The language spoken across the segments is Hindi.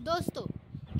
दोस्तों,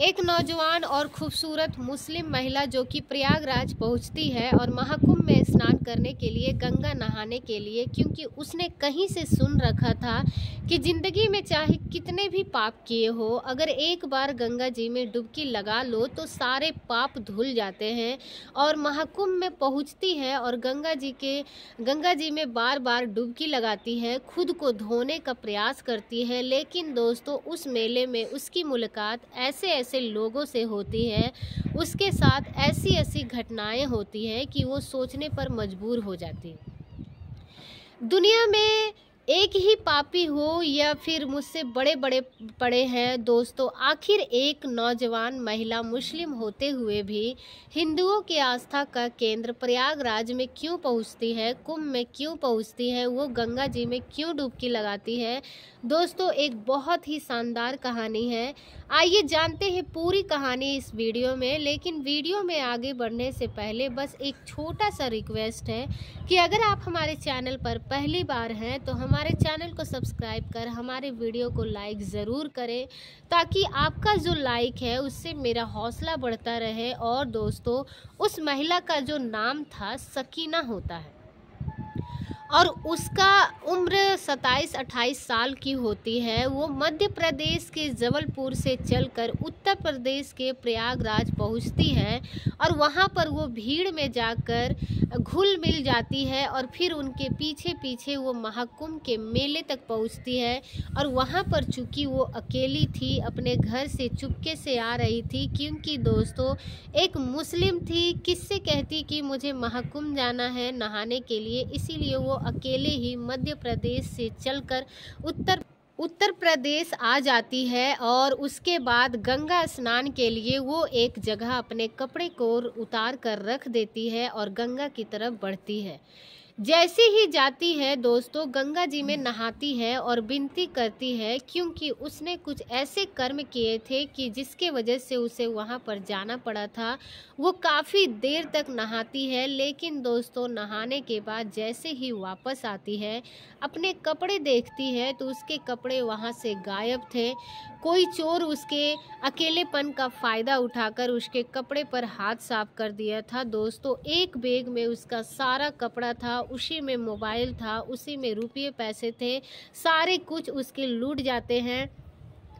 एक नौजवान और खूबसूरत मुस्लिम महिला जो कि प्रयागराज पहुंचती है और महाकुंभ में स्नान करने के लिए, गंगा नहाने के लिए, क्योंकि उसने कहीं से सुन रखा था कि ज़िंदगी में चाहे कितने भी पाप किए हो, अगर एक बार गंगा जी में डुबकी लगा लो तो सारे पाप धुल जाते हैं। और महाकुंभ में पहुंचती है और गंगा जी में बार बार डुबकी लगाती है, खुद को धोने का प्रयास करती है। लेकिन दोस्तों, उस मेले में उसकी मुलाकात ऐसे ऐसे लोगों से होती है, उसके साथ ऐसी ऐसी घटनाएं होती हैं कि वो सोचने पर मजबूर हो जाती है। दुनिया में एक ही पापी हो या फिर मुझसे बड़े बड़े पड़े हैं दोस्तों, आखिर एक नौजवान महिला मुस्लिम होते हुए भी हिंदुओं की आस्था का केंद्र प्रयागराज में क्यों पहुंचती है, कुंभ में क्यों पहुंचती है, वो गंगा जी में क्यों डुबकी लगाती है। दोस्तों, एक बहुत ही शानदार कहानी है। आइए जानते हैं पूरी कहानी इस वीडियो में। लेकिन वीडियो में आगे बढ़ने से पहले बस एक छोटा सा रिक्वेस्ट है कि अगर आप हमारे चैनल पर पहली बार हैं तो हमारे चैनल को सब्सक्राइब कर हमारे वीडियो को लाइक ज़रूर करें, ताकि आपका जो लाइक है उससे मेरा हौसला बढ़ता रहे। और दोस्तों, उस महिला का जो नाम था सकीना होता है और उसका उम्र 27-28 साल की होती है। वो मध्य प्रदेश के जबलपुर से चलकर उत्तर प्रदेश के प्रयागराज पहुंचती है और वहां पर वो भीड़ में जाकर घुल मिल जाती है और फिर उनके पीछे पीछे वो महाकुंभ के मेले तक पहुंचती है। और वहां पर चूंकि वो अकेली थी, अपने घर से चुपके से आ रही थी, क्योंकि दोस्तों एक मुस्लिम थी, किससे कहती कि मुझे महाकुंभ जाना है नहाने के लिए, इसीलिए वो अकेले ही मध्य प्रदेश से चलकर उत्तर प्रदेश आ जाती है। और उसके बाद गंगा स्नान के लिए वो एक जगह अपने कपड़े को उतार कर रख देती है और गंगा की तरफ बढ़ती है। जैसे ही जाती है दोस्तों, गंगा जी में नहाती है और विनती करती है, क्योंकि उसने कुछ ऐसे कर्म किए थे कि जिसके वजह से उसे वहां पर जाना पड़ा था। वो काफ़ी देर तक नहाती है, लेकिन दोस्तों नहाने के बाद जैसे ही वापस आती है, अपने कपड़े देखती है तो उसके कपड़े वहां से गायब थे। कोई चोर उसके अकेलेपन का फ़ायदा उठाकर उसके कपड़े पर हाथ साफ कर दिया था। दोस्तों, एक बैग में उसका सारा कपड़ा था, उसी में मोबाइल था, उसी में रुपये पैसे थे, सारे कुछ उसके लूट जाते हैं।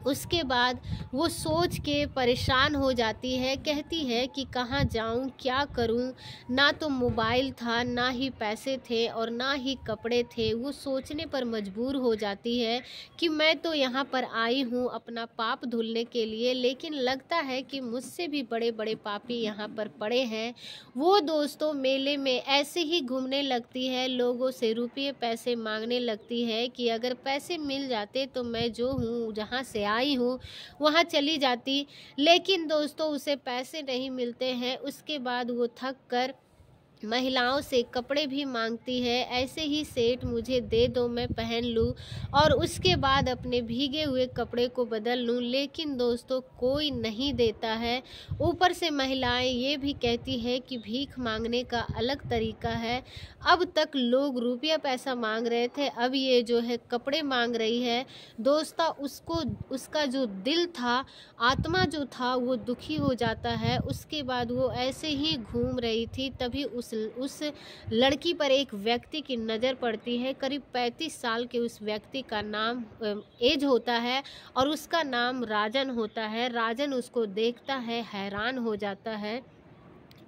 उसके बाद वो सोच के परेशान हो जाती है, कहती है कि कहाँ जाऊँ, क्या करूँ। ना तो मोबाइल था, ना ही पैसे थे और ना ही कपड़े थे। वो सोचने पर मजबूर हो जाती है कि मैं तो यहाँ पर आई हूँ अपना पाप धुलने के लिए, लेकिन लगता है कि मुझसे भी बड़े बड़े पापी यहाँ पर पड़े हैं। वो दोस्तों मेले में ऐसे ही घूमने लगती है, लोगों से रुपये पैसे मांगने लगती है कि अगर पैसे मिल जाते तो मैं जो हूँ, जहाँ से आई हूँ, वहाँ चली जाती। लेकिन दोस्तों उसे पैसे नहीं मिलते हैं। उसके बाद वो थक कर महिलाओं से कपड़े भी मांगती है, ऐसे ही सेठ मुझे दे दो, मैं पहन लूँ और उसके बाद अपने भीगे हुए कपड़े को बदल लूँ। लेकिन दोस्तों कोई नहीं देता है। ऊपर से महिलाएं ये भी कहती है कि भीख मांगने का अलग तरीका है। अब तक लोग रुपया पैसा मांग रहे थे, अब ये जो है कपड़े मांग रही है। दोस्तों, उसका जो दिल था, आत्मा जो था, वो दुखी हो जाता है। उसके बाद वो ऐसे ही घूम रही थी, तभी उस लड़की पर एक व्यक्ति की नज़र पड़ती है। करीब 35 साल के उस व्यक्ति का नाम एज होता है और उसका नाम राजन होता है। राजन उसको देखता है, हैरान हो जाता है,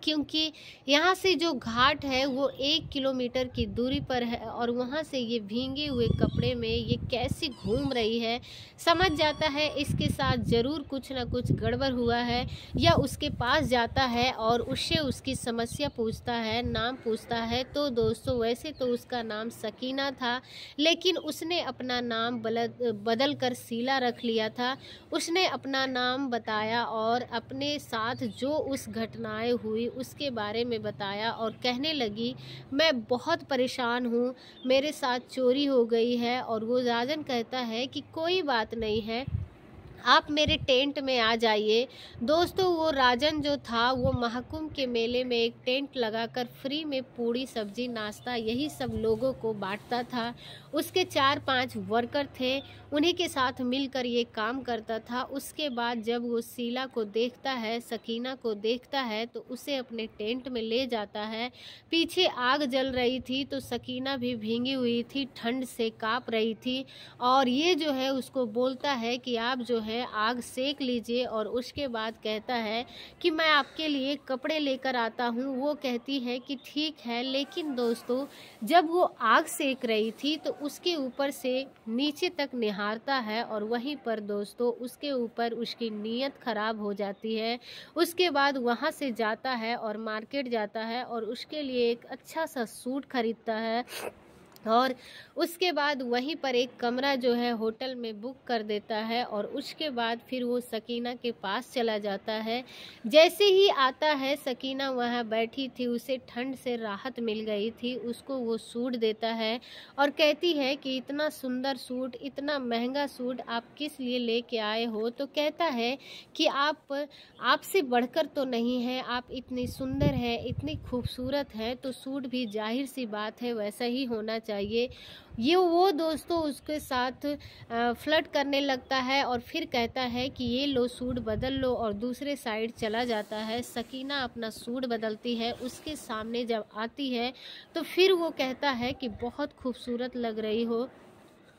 क्योंकि यहाँ से जो घाट है वो 1 किलोमीटर की दूरी पर है और वहाँ से ये भीगे हुए कपड़े में ये कैसी घूम रही है। समझ जाता है इसके साथ ज़रूर कुछ ना कुछ गड़बड़ हुआ है, या उसके पास जाता है और उससे उसकी समस्या पूछता है, नाम पूछता है। तो दोस्तों वैसे तो उसका नाम सकीना था, लेकिन उसने अपना नाम बदल कर शीला रख लिया था। उसने अपना नाम बताया और अपने साथ जो उस घटनाएं हुई उसके बारे में बताया और कहने लगी, मैं बहुत परेशान हूँ, मेरे साथ चोरी हो गई है। और वो राजन कहता है कि कोई बात नहीं है, आप मेरे टेंट में आ जाइए। दोस्तों वो राजन जो था वो महाकुंभ के मेले में एक टेंट लगाकर फ्री में पूड़ी सब्जी नाश्ता यही सब लोगों को बांटता था। उसके 4-5 वर्कर थे, उन्हीं के साथ मिलकर ये काम करता था। उसके बाद जब वो शीला को देखता है, सकीना को देखता है, तो उसे अपने टेंट में ले जाता है। पीछे आग जल रही थी तो सकीना भी भींगी हुई थी, ठंड से काँप रही थी और ये जो है उसको बोलता है कि आप जो है आग सेक लीजिए और उसके बाद कहता है कि मैं आपके लिए कपड़े लेकर आता हूँ। वो कहती है कि ठीक है, लेकिन दोस्तों जब वो आग सेक रही थी तो उसके ऊपर से नीचे तक निहारता है और वहीं पर दोस्तों उसके ऊपर उसकी नीयत खराब हो जाती है। उसके बाद वहाँ से जाता है और मार्केट जाता है और उसके लिए एक अच्छा सा सूट खरीदता है और उसके बाद वहीं पर एक कमरा जो है होटल में बुक कर देता है और उसके बाद फिर वो सकीना के पास चला जाता है। जैसे ही आता है, सकीना वहाँ बैठी थी, उसे ठंड से राहत मिल गई थी। उसको वो सूट देता है और कहती है कि इतना सुंदर सूट, इतना महंगा सूट आप किस लिए लेके आए हो? तो कहता है कि आपसे बढ़कर तो नहीं है, आप इतनी सुंदर है, इतनी खूबसूरत है, तो सूट भी जाहिर सी बात है वैसा ही होना चाहिए। ये वो दोस्तों उसके साथ फ्लर्ट करने लगता है और फिर कहता है कि ये लो सूट बदल लो और दूसरे साइड चला जाता है। सकीना अपना सूट बदलती है, उसके सामने जब आती है तो फिर वो कहता है कि बहुत खूबसूरत लग रही हो।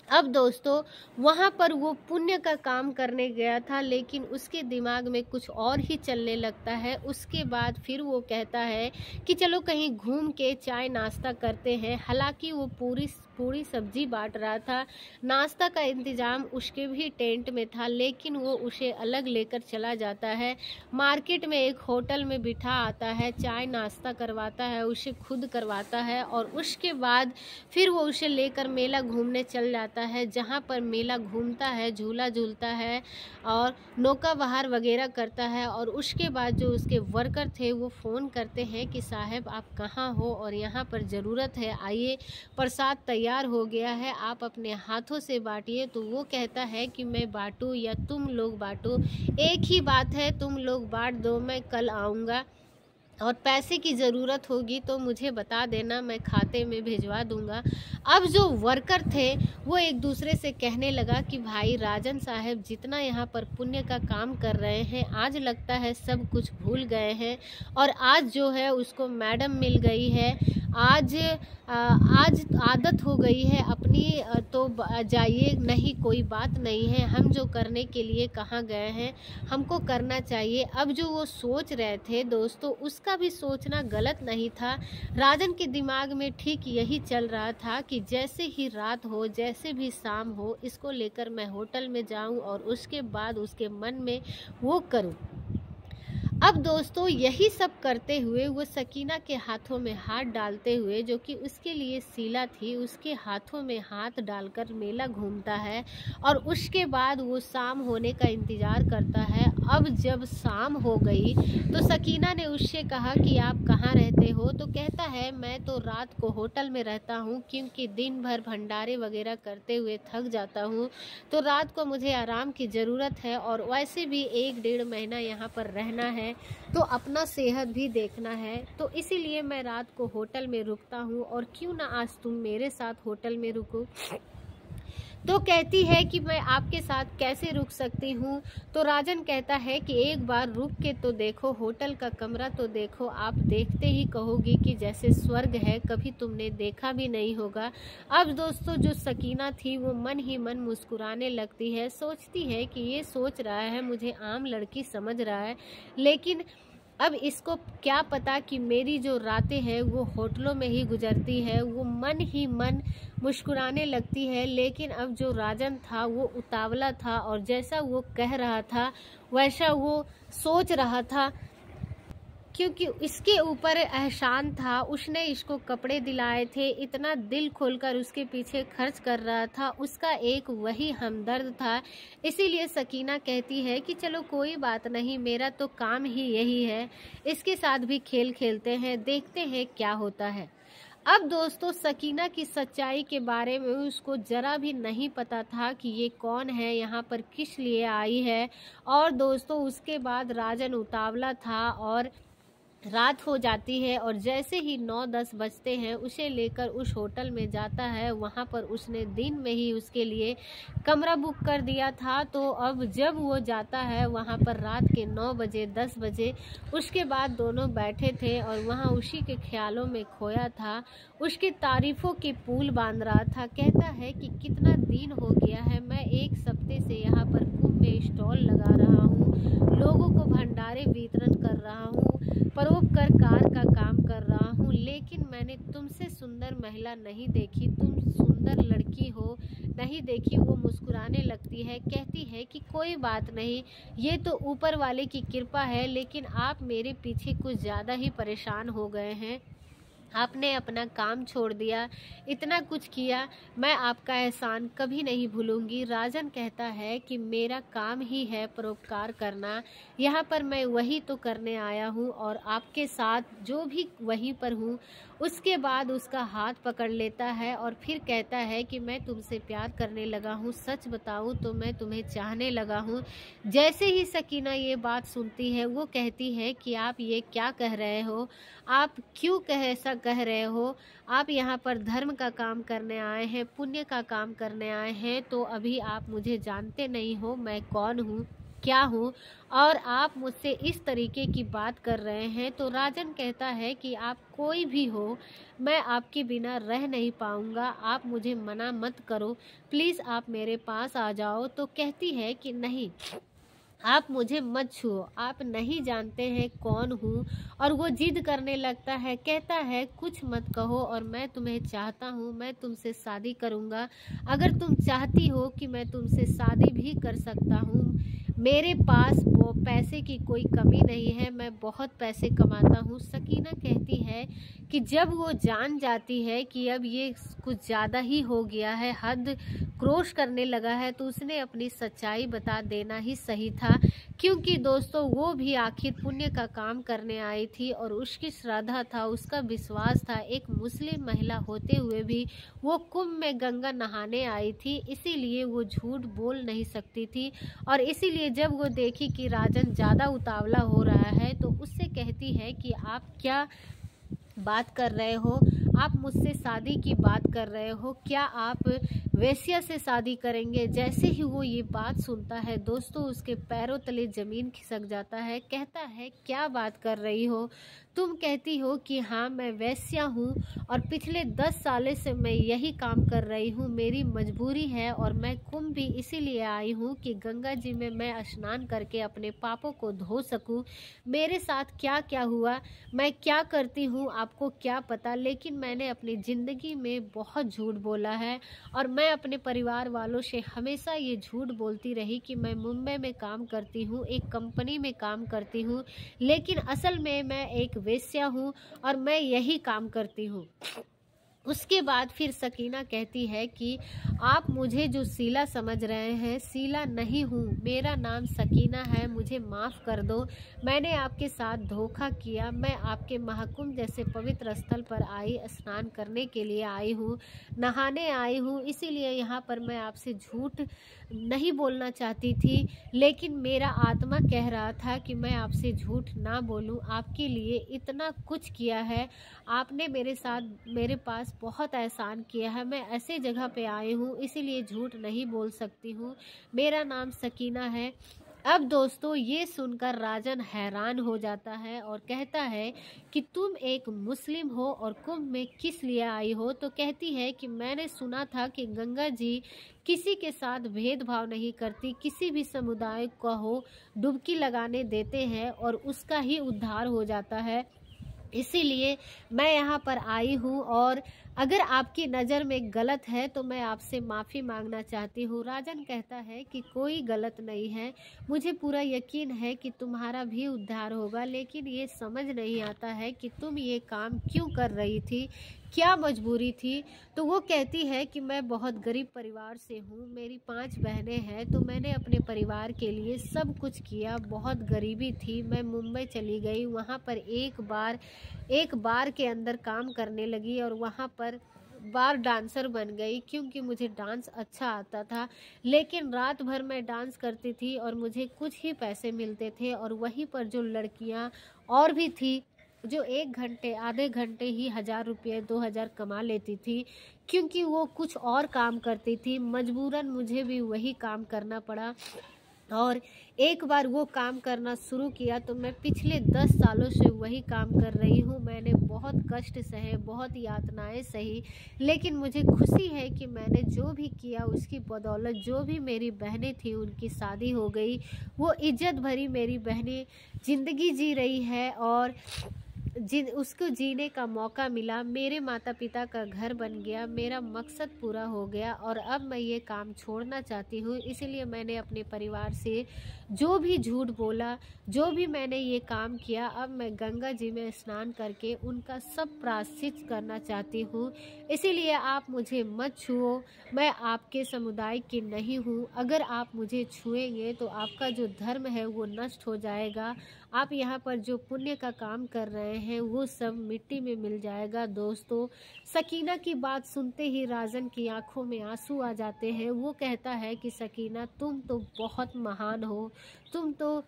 अब दोस्तों वहाँ पर वो पुण्य का काम करने गया था, लेकिन उसके दिमाग में कुछ और ही चलने लगता है। उसके बाद फिर वो कहता है कि चलो कहीं घूम के चाय नाश्ता करते हैं। हालांकि वो पूरी सब्जी बांट रहा था, नाश्ता का इंतज़ाम उसके भी टेंट में था, लेकिन वो उसे अलग लेकर चला जाता है। मार्केट में एक होटल में बिठा आता है, चाय नाश्ता करवाता है, उसे खुद करवाता है और उसके बाद फिर वो उसे लेकर मेला घूमने चल जाता है। जहाँ पर मेला घूमता है, झूला झूलता है और नौका बहार वगैरह करता है और उसके बाद जो उसके वर्कर थे वो फ़ोन करते हैं कि साहब आप कहाँ हो और यहाँ पर ज़रूरत है, आइए, प्रसाद तैयार हो गया है, आप अपने हाथों से बांटिए। तो वो कहता है कि मैं बांटूँ या तुम लोग बांटो, एक ही बात है, तुम लोग बांट दो, मैं कल आऊँगा और पैसे की ज़रूरत होगी तो मुझे बता देना, मैं खाते में भिजवा दूंगा। अब जो वर्कर थे वो एक दूसरे से कहने लगा कि भाई राजन साहब जितना यहाँ पर पुण्य का काम कर रहे हैं, आज लगता है सब कुछ भूल गए हैं और आज जो है उसको मैडम मिल गई है, आज आदत हो गई है अपनी, तो जाइए, नहीं कोई बात नहीं है, हम जो करने के लिए कहाँ गए हैं हमको करना चाहिए। अब जो वो सोच रहे थे दोस्तों, उसका भी सोचना गलत नहीं था। राजन के दिमाग में ठीक यही चल रहा था कि जैसे ही रात हो, जैसे भी शाम हो, इसको लेकर मैं होटल में जाऊं और उसके बाद उसके मन में वो करूं। अब दोस्तों यही सब करते हुए वो सकीना के हाथों में हाथ डालते हुए, जो कि उसके लिए शीला थी, उसके हाथों में हाथ डालकर मेला घूमता है और उसके बाद वो शाम होने का इंतज़ार करता है। अब जब शाम हो गई तो सकीना ने उससे कहा कि आप कहाँ रहते हो? तो कहता है मैं तो रात को होटल में रहता हूँ, क्योंकि दिन भर भंडारे वगैरह करते हुए थक जाता हूँ, तो रात को मुझे आराम की ज़रूरत है और वैसे भी 1-1.5 महीना यहाँ पर रहना है, तो अपना सेहत भी देखना है, तो इसीलिए मैं रात को होटल में रुकता हूँ और क्यों ना आज तुम मेरे साथ होटल में रुको। तो कहती है कि मैं आपके साथ कैसे रुक सकती हूँ? तो राजन कहता है कि एक बार रुक के तो देखो, होटल का कमरा तो देखो, आप देखते ही कहोगी कि जैसे स्वर्ग है, कभी तुमने देखा भी नहीं होगा। अब दोस्तों जो सकीना थी वो मन ही मन मुस्कुराने लगती है, सोचती है कि ये सोच रहा है मुझे आम लड़की समझ रहा है, लेकिन अब इसको क्या पता कि मेरी जो रातें हैं वो होटलों में ही गुजरती है। वो मन ही मन मुस्कुराने लगती है, लेकिन अब जो राजन था वो उतावला था और जैसा वो कह रहा था वैसा वो सोच रहा था, क्योंकि इसके ऊपर एहसान था, उसने इसको कपड़े दिलाए थे, इतना दिल खोलकर उसके पीछे खर्च कर रहा था, उसका एक वही हमदर्द था। इसीलिए सकीना कहती है कि चलो कोई बात नहीं, मेरा तो काम ही यही है, इसके साथ भी खेल खेलते हैं, देखते हैं क्या होता है। अब दोस्तों सकीना की सच्चाई के बारे में उसको ज़रा भी नहीं पता था कि ये कौन है, यहाँ पर किस लिए आई है। और दोस्तों उसके बाद राजन उतावला था और रात हो जाती है और जैसे ही 9-10 बजते हैं उसे लेकर उस होटल में जाता है। वहाँ पर उसने दिन में ही उसके लिए कमरा बुक कर दिया था। तो अब जब वो जाता है वहाँ पर रात के 9 बजे 10 बजे, उसके बाद दोनों बैठे थे और वहाँ उसी के ख्यालों में खोया था। उसकी तारीफ़ों की पुल बांध रहा था। कहता है कि कितना दिन हो गया है, मैं एक सप्ते से यहाँ पर कुंभ में स्टॉल लगा रहा हूँ, लोगों को भंडारे वितरण कर रहा हूँ, परोपकार का काम कर रहा हूँ, लेकिन मैंने तुमसे सुंदर महिला नहीं देखी, तुम सुंदर लड़की हो नहीं देखी। वो मुस्कुराने लगती है, कहती है कि कोई बात नहीं, ये तो ऊपर वाले की कृपा है, लेकिन आप मेरे पीछे कुछ ज़्यादा ही परेशान हो गए हैं। आपने अपना काम छोड़ दिया, इतना कुछ किया, मैं आपका एहसान कभी नहीं भूलूंगी। राजन कहता है कि मेरा काम ही है परोपकार करना, यहाँ पर मैं वही तो करने आया हूँ और आपके साथ जो भी वहीं पर हूँ। उसके बाद उसका हाथ पकड़ लेता है और फिर कहता है कि मैं तुमसे प्यार करने लगा हूँ, सच बताऊँ तो मैं तुम्हें चाहने लगा हूँ। जैसे ही सकीना ये बात सुनती है वो कहती है कि आप ये क्या कह रहे हो, आप क्यों ऐसा कह रहे हो, आप यहाँ पर धर्म का काम करने आए हैं, पुण्य का काम करने आए हैं, तो अभी आप मुझे जानते नहीं हो मैं कौन हूँ क्या हूँ, और आप मुझसे इस तरीके की बात कर रहे हैं। तो राजन कहता है कि आप कोई भी हो, मैं आपके बिना रह नहीं पाऊँगा, आप मुझे मना मत करो, प्लीज़ आप मेरे पास आ जाओ। तो कहती है कि नहीं, आप मुझे मत छुओ, आप नहीं जानते हैं कौन हूँ। और वो जिद करने लगता है, कहता है कुछ मत कहो और मैं तुम्हें चाहता हूँ, मैं तुमसे शादी करूँगा। अगर तुम चाहती हो कि मैं तुमसे शादी भी कर सकता हूँ, मेरे पास वो पैसे की कोई कमी नहीं है, मैं बहुत पैसे कमाता हूँ। सकीना कहती है कि जब वो जान जाती है कि अब ये कुछ ज़्यादा ही हो गया है, हद क्रोश करने लगा है, तो उसने अपनी सच्चाई बता देना ही सही था। क्योंकि दोस्तों वो भी आखिर पुण्य का काम करने आई थी और उसकी श्रद्धा था, उसका विश्वास था, एक मुस्लिम महिला होते हुए भी वो कुंभ में गंगा नहाने आई थी, इसीलिए वो झूठ बोल नहीं सकती थी। और इसीलिए जब वो देखी कि राजन ज़्यादा उतावला हो रहा है तो उससे कहती है कि आप क्या बात कर रहे हो, आप मुझसे शादी की बात कर रहे हो, क्या आप वेश्या से शादी करेंगे। जैसे ही वो ये बात सुनता है दोस्तों उसके पैरों तले ज़मीन खिसक जाता है। कहता है क्या बात कर रही हो, तुम कहती हो कि हाँ मैं वेश्या हूँ और पिछले 10 सालों से मैं यही काम कर रही हूँ, मेरी मजबूरी है और मैं कुंभ भी इसीलिए आई हूँ कि गंगा जी में मैं स्नान करके अपने पापों को धो सकूँ। मेरे साथ क्या क्या हुआ, मैं क्या करती हूँ आपको क्या पता, लेकिन मैंने अपनी ज़िंदगी में बहुत झूठ बोला है और मैं अपने परिवार वालों से हमेशा ये झूठ बोलती रही कि मैं मुंबई में काम करती हूँ, एक कंपनी में काम करती हूँ, लेकिन असल में मैं एक वेश्या हूँ और मैं यही काम करती हूँ। उसके बाद फिर सकीना कहती है कि आप मुझे जो शीला समझ रहे हैं, शीला नहीं हूँ, मेरा नाम सकीना है, मुझे माफ़ कर दो, मैंने आपके साथ धोखा किया, मैं आपके महाकुंभ जैसे पवित्र स्थल पर आई, स्नान करने के लिए आई हूँ, नहाने आई हूँ, इसीलिए यहाँ पर मैं आपसे झूठ नहीं बोलना चाहती थी, लेकिन मेरा आत्मा कह रहा था कि मैं आपसे झूठ ना बोलूं। आपके लिए इतना कुछ किया है, आपने मेरे साथ मेरे पास बहुत एहसान किया है, मैं ऐसे जगह पे आई हूँ इसीलिए झूठ नहीं बोल सकती हूँ, मेरा नाम सकीना है। अब दोस्तों ये सुनकर राजन हैरान हो जाता है और कहता है कि तुम एक मुस्लिम हो और कुंभ में किस लिए आई हो। तो कहती है कि मैंने सुना था कि गंगा जी किसी के साथ भेदभाव नहीं करती, किसी भी समुदाय को हो डुबकी लगाने देते हैं और उसका ही उद्धार हो जाता है, इसीलिए मैं यहाँ पर आई हूँ और अगर आपकी नज़र में गलत है तो मैं आपसे माफ़ी मांगना चाहती हूँ। राजन कहता है कि कोई गलत नहीं है, मुझे पूरा यकीन है कि तुम्हारा भी उद्धार होगा, लेकिन ये समझ नहीं आता है कि तुम ये काम क्यों कर रही थी, क्या मजबूरी थी। तो वो कहती है कि मैं बहुत गरीब परिवार से हूँ, मेरी 5 बहनें हैं, तो मैंने अपने परिवार के लिए सब कुछ किया। बहुत गरीबी थी, मैं मुंबई चली गई, वहाँ पर एक बार के अंदर काम करने लगी और वहाँ पर बार डांसर बन गई, क्योंकि मुझे डांस अच्छा आता था। लेकिन रात भर मैं डांस करती थी और मुझे कुछ ही पैसे मिलते थे, और वहीं पर जो लड़कियां और भी थी जो 1 घंटे आधे घंटे ही 1000 रुपये 2000 कमा लेती थी, क्योंकि वो कुछ और काम करती थी। मजबूरन मुझे भी वही काम करना पड़ा, और एक बार वो काम करना शुरू किया तो मैं पिछले 10 सालों से वही काम कर रही हूँ। मैंने बहुत कष्ट सहे, बहुत यातनाएं सही, लेकिन मुझे खुशी है कि मैंने जो भी किया उसकी बदौलत जो भी मेरी बहनें थी उनकी शादी हो गई। वो इज्जत भरी मेरी बहनें ज़िंदगी जी रही है, और उसको जीने का मौका मिला। मेरे माता पिता का घर बन गया, मेरा मकसद पूरा हो गया, और अब मैं ये काम छोड़ना चाहती हूँ। इसलिए मैंने अपने परिवार से जो भी झूठ बोला, जो भी मैंने ये काम किया, अब मैं गंगा जी में स्नान करके उनका सब प्रायश्चित करना चाहती हूँ। इसीलिए आप मुझे मत छुओ, मैं आपके समुदाय की नहीं हूँ। अगर आप मुझे छुएंगे तो आपका जो धर्म है वो नष्ट हो जाएगा। आप यहाँ पर जो पुण्य का काम कर रहे हैं वो सब मिट्टी में मिल जाएगा। दोस्तों, सकीना की बात सुनते ही राजन की आंखों में आंसू आ जाते हैं। वो कहता है कि सकीना, तुम तो बहुत महान हो, तुम तो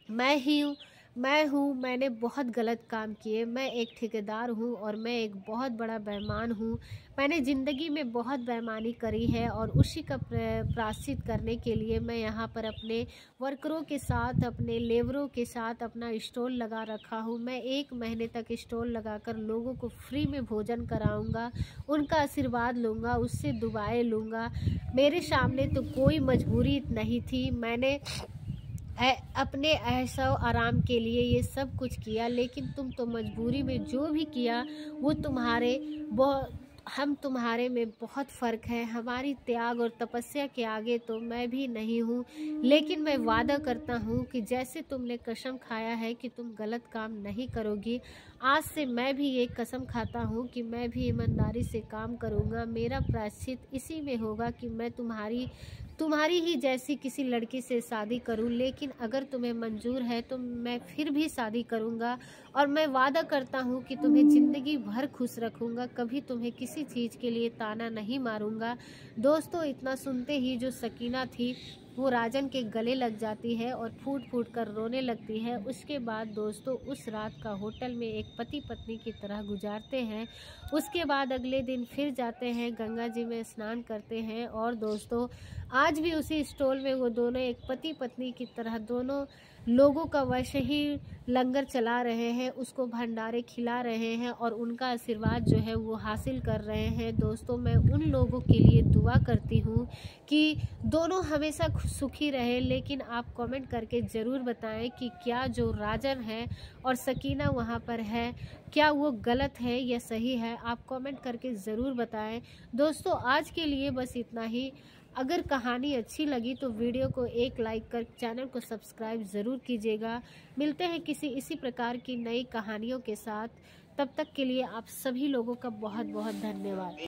मैं हूँ, मैंने बहुत गलत काम किए। मैं एक ठेकेदार हूँ और मैं एक बहुत बड़ा बेईमान हूँ। मैंने ज़िंदगी में बहुत बेईमानी करी है, और उसी का प्रायश्चित करने के लिए मैं यहाँ पर अपने वर्करों के साथ, अपने लेबरों के साथ अपना स्टॉल लगा रखा हूँ। मैं 1 महीने तक स्टॉल लगाकर लोगों को फ्री में भोजन कराऊँगा, उनका आशीर्वाद लूँगा, उससे दुआएं लूँगा। मेरे सामने तो कोई मजबूरी नहीं थी, मैंने अपने ऐशो आराम के लिए ये सब कुछ किया। लेकिन तुम तो मजबूरी में जो भी किया वो हम तुम्हारे में बहुत फ़र्क है। हमारी त्याग और तपस्या के आगे तो मैं भी नहीं हूँ। लेकिन मैं वादा करता हूँ कि जैसे तुमने कसम खाया है कि तुम गलत काम नहीं करोगी, आज से मैं भी एक कसम खाता हूँ कि मैं भी ईमानदारी से काम करूँगा। मेरा प्रायश्चित इसी में होगा कि मैं तुम्हारी ही जैसी किसी लड़की से शादी करूं। लेकिन अगर तुम्हें मंजूर है तो मैं फिर भी शादी करूंगा, और मैं वादा करता हूं कि तुम्हें ज़िंदगी भर खुश रखूंगा, कभी तुम्हें किसी चीज़ के लिए ताना नहीं मारूंगा। दोस्तों, इतना सुनते ही जो सकीना थी वो राजन के गले लग जाती है और फूट फूट कर रोने लगती है। उसके बाद दोस्तों, उस रात का होटल में एक पति पत्नी की तरह गुजारते हैं। उसके बाद अगले दिन फिर जाते हैं, गंगा जी में स्नान करते हैं। और दोस्तों, आज भी उसी स्टॉल में वो दोनों एक पति पत्नी की तरह दोनों लोगों का वैसे ही लंगर चला रहे हैं, उसको भंडारे खिला रहे हैं, और उनका आशीर्वाद जो है वो हासिल कर रहे हैं। दोस्तों, मैं उन लोगों के लिए दुआ करती हूँ कि दोनों हमेशा सुखी रहे। लेकिन आप कमेंट करके ज़रूर बताएं कि क्या जो राजन है और सकीना वहाँ पर है, क्या वो गलत है या सही है। आप कमेंट करके ज़रूर बताएं। दोस्तों, आज के लिए बस इतना ही। अगर कहानी अच्छी लगी तो वीडियो को एक लाइक कर चैनल को सब्सक्राइब ज़रूर कीजिएगा। मिलते हैं किसी इसी प्रकार की नई कहानियों के साथ। तब तक के लिए आप सभी लोगों का बहुत बहुत धन्यवाद।